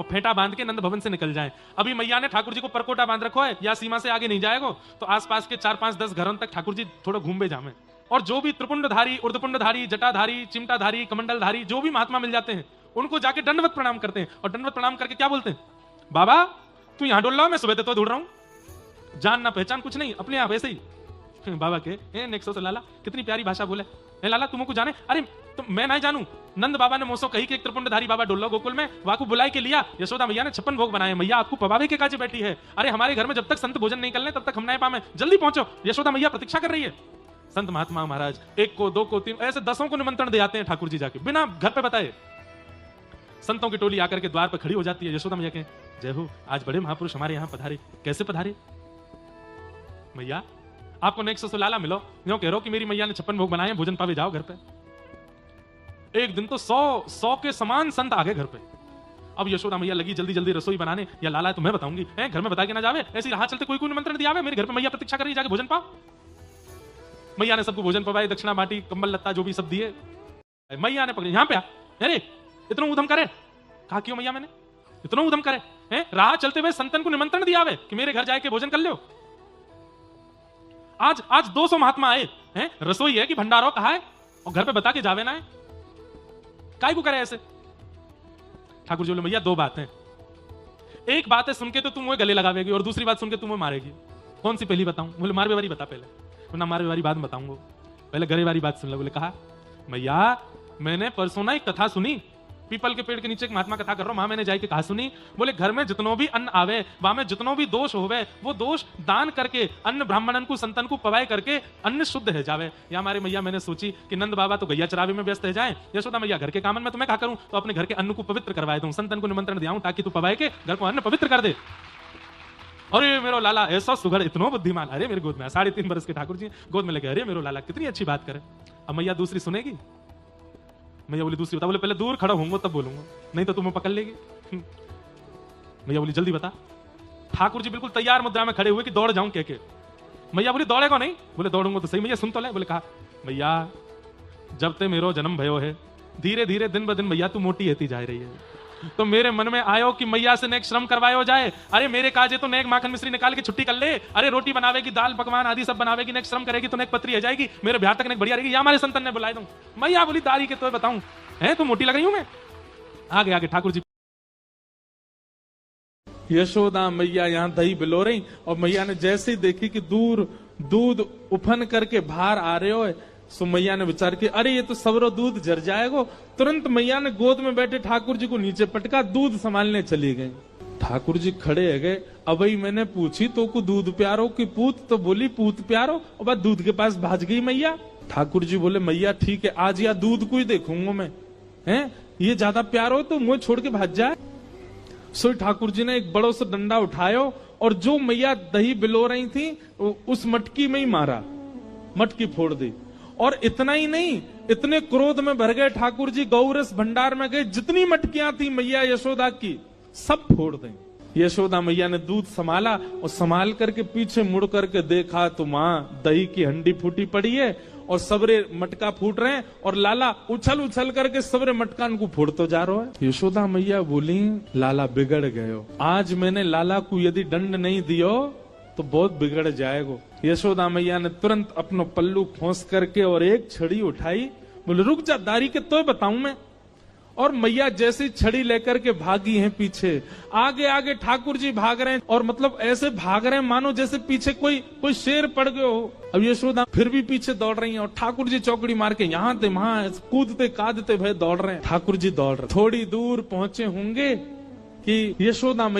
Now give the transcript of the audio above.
और फेंटा बांध के नंद भवन से निकल जाएं। अभी मैया ने ठाकुर जी को परकोटा बांध रखो है या सीमा से आगे नहीं जाएगा तो आसपास के 4-5-10 घरों तक ठाकुर जी थोड़ा घूमे जामे। और जो भी त्रिपुंडधारी, ऊर्ध्वपुंडधारी, जटाधारी, चिमटाधारी, कमंडलधारी जो भी महात्मा मिल जाते हैं उनको जाके दंडवत प्रणाम करते हैं और दंडवत प्रणाम करके क्या बोलते हैं, बाबा तू यहां डोल रहा, मैं सुबह तो ढूंढ रहा हूं, जान ना पहचान कुछ नहीं, अपने आप ऐसे ही। बाबा के नेक्सो से लाला कितनी प्यारी भाषा बोले, लाला तुमको जाने, अरे तो मैं नहीं जानू, नंद बाबा ने मोसो कही कि एक त्रिपुंडधारी बाबा डोल गोकुल में, वाकू बुलाई के लिया, यशोदा मैया ने 56 भोग बनाए, मैया आपको पवावे के काजे बैठी है, अरे हमारे घर में जब तक संत भोजन नहीं कर ले तब तक हम नहीं पावे, जल्दी पहुंचो, यशोदा मैया प्रतीक्षा कर रही है। संत महात्मा महाराज 1 को 2 को 3 ऐसे 10 को निमंत्रण दे आते हैं ठाकुर जी जाके बिना घर पे बताए। संतों की टोली आकर के द्वार पर खड़ी हो जाती है। यशोदा मैया के जय हो, आज बड़े महापुरुष हमारे यहाँ पधारे, कैसे पधारे? मैया आपको नेक्स्ट से लाला मिलो, यूं कह रहा कि मेरी मैया ने 56 भोग बनाए, भोजन पावे जाओ घर पे। एक दिन तो 100 के समान संत आ गए घर पे। अब यशोदा मैया लगी जल्दी जल्दी रसोई बनाने, या लाला तो मैं बताऊंगी, घर में बता के ना जावे, ऐसी राह चलते कोई निमंत्रण दिया मेरे घर पे मैया प्रतीक्षा कर रही, जाके भोजन पाओ। मैया ने सबको भोजन पवाए, दक्षिणा बांटी, कंबल लत्ता जो भी सब दिए। मैया ने पकड़े, यहां पे आ, अरे इतना उधम करे, कहा क्यों मैया मैंने इतना उधम करे, राह चलते हुए संतन को निमंत्रण दिया वे कि मेरे घर जाके भोजन कर लो। आज 200 महात्मा आए हैं, रसोई है कि भंडारो कहा है, और घर पे बता के जावे ना है, काय को करे ऐसे? ठाकुर जी बोले मैया 2 बातें, एक बात है सुन के तो तुम वो गले लगावेगी और दूसरी बात सुन के तुम वो मारेगी, कौन सी पहली बताऊं? बोले मारवे वाली बता पहले, ना मारवे वाली बात बताऊंगा, पहले गरे वाली बात सुन लो। बोले कहा मैया मैंने परसों ना एक कथा सुनी, पीपल के पेड़ के नीचे एक महात्मा कथा कर रहा हूं, वहां मैंने जाके कहा सुनी, बोले घर में जितनो भी अन्न आवे वहां में जितनो भी दोष होवे वो दोष दान करके अन्न ब्राह्मणन को संतन को पवाए करके अन्न शुद्ध है जावे। या हमारे मैया मैंने सोची कि नंद बाबा तो गैया चरावे में व्यस्त है जाए, यशोदा मैया घर के कामन में, तो मैं क्या करूं, तो अपने घर के अन्न को पवित्र करवाए दूं, संतन को निमंत्रण दिया ताकि तू पवाए के घर को अन्न पवित्र कर दे। अरे मेरो लाला ऐसा सुघड़, इतना बुद्धिमान, अरे मेरे गोद में 3.5 बरस के ठाकुर जी गोद में लगे, अरे मेरो लाला कितनी अच्छी बात करे। अब मैया दूसरी सुनेगी? मैया बोली दूसरी बता। बोले पहले दूर खड़ा होऊंगा तब बोलूंगा, नहीं तो तुम्हें पकड़ लेगी। मैया बोली जल्दी बता। ठाकुर जी बिल्कुल तैयार मुद्रा में खड़े हुए कि दौड़ जाऊं के। मैया बोली दौड़ेगा नहीं? बोले दौड़ूंगा तो सही। मैया सुन तो ले। बोले कहा मैया जब ते मेरो जन्म भयो है धीरे धीरे दिन ब दिन मैया तू मोटी होती जा रही है, तो मेरे मन में आयो कि मैया से नेक श्रम करवायो जाए। अरे मेरे काजे तो नेक माखन मिश्री निकाल के छुट्टी कर ले, अरे रोटी बनावेगी, दाल पकवान आदि सब बनावेगी, नेक श्रम करेगी तो नेक पत्री आ जाएगी, मेरे ब्याह तक नेक बढ़िया रहेगी, या हमारे संतन ने बुलाए दूं। मैया बोली दारी के तो बताऊं है तो मोटी लग रही हूं मैं। आगे आगे ठाकुर जी। यशोदा मैया यहाँ दही बिलो रही और मैया ने जैसे ही देखी कि दूर दूध उफन करके बाहर आ रहे हो, सो मैया ने विचार किया अरे ये तो सबरो दूध जर जाएगा। तुरंत मैया ने गोद में बैठे ठाकुर जी को नीचे पटका, दूध संभालने चली गई। ठाकुर जी खड़े है गए, अब मैंने पूछी तो को दूध प्यारो की पूत, तो बोली पूत प्यारो, और बाद दूध के पास भाज गई मैया। ठाकुर जी बोले मैया ठीक है आज या दूध को ही देखूंगा मैं, हैं ये ज्यादा प्यार हो तो मुंह छोड़ के भाज जाए। सो ठाकुर जी ने एक बड़ो सा डंडा उठायो और जो मैया दही बिलो रही थी उस मटकी में ही मारा, मटकी फोड़ दी। और इतना ही नहीं, इतने क्रोध में भर गए ठाकुर जी, गौरस भंडार में गए, जितनी मटकियां थी मैया यशोदा की सब फोड़ दें। यशोदा मैया ने दूध संभाला और संभाल करके पीछे मुड़ करके देखा तो माँ दही की हंडी फूटी पड़ी है और सबरे मटका फूट रहे हैं और लाला उछल उछल करके सबरे मटकान को फोड़ते जा रहा है। यशोदा मैया बोली लाला बिगड़ गयो, आज मैंने लाला को यदि दंड नहीं दियो तो बहुत बिगड़ जाएगा। यशोदा मैया ने तुरंत अपनो पल्लू खोस करके और एक छड़ी उठाई, बोले रुक जा दारी के तो बताऊं मैं। और मैया जैसी छड़ी लेकर के भागी हैं पीछे, आगे आगे ठाकुर जी भाग रहे हैं और मतलब ऐसे भाग रहे हैं मानो जैसे पीछे कोई शेर पड़ गए हो। अब यशोदा फिर भी पीछे दौड़ रही हैं और ठाकुर जी चौकड़ी मार के यहाँ थे वहां कूदते कादते भय दौड़ रहे हैं। ठाकुर जी दौड़ रहे, थोड़ी दूर पहुंचे होंगे कि यशोदा मैया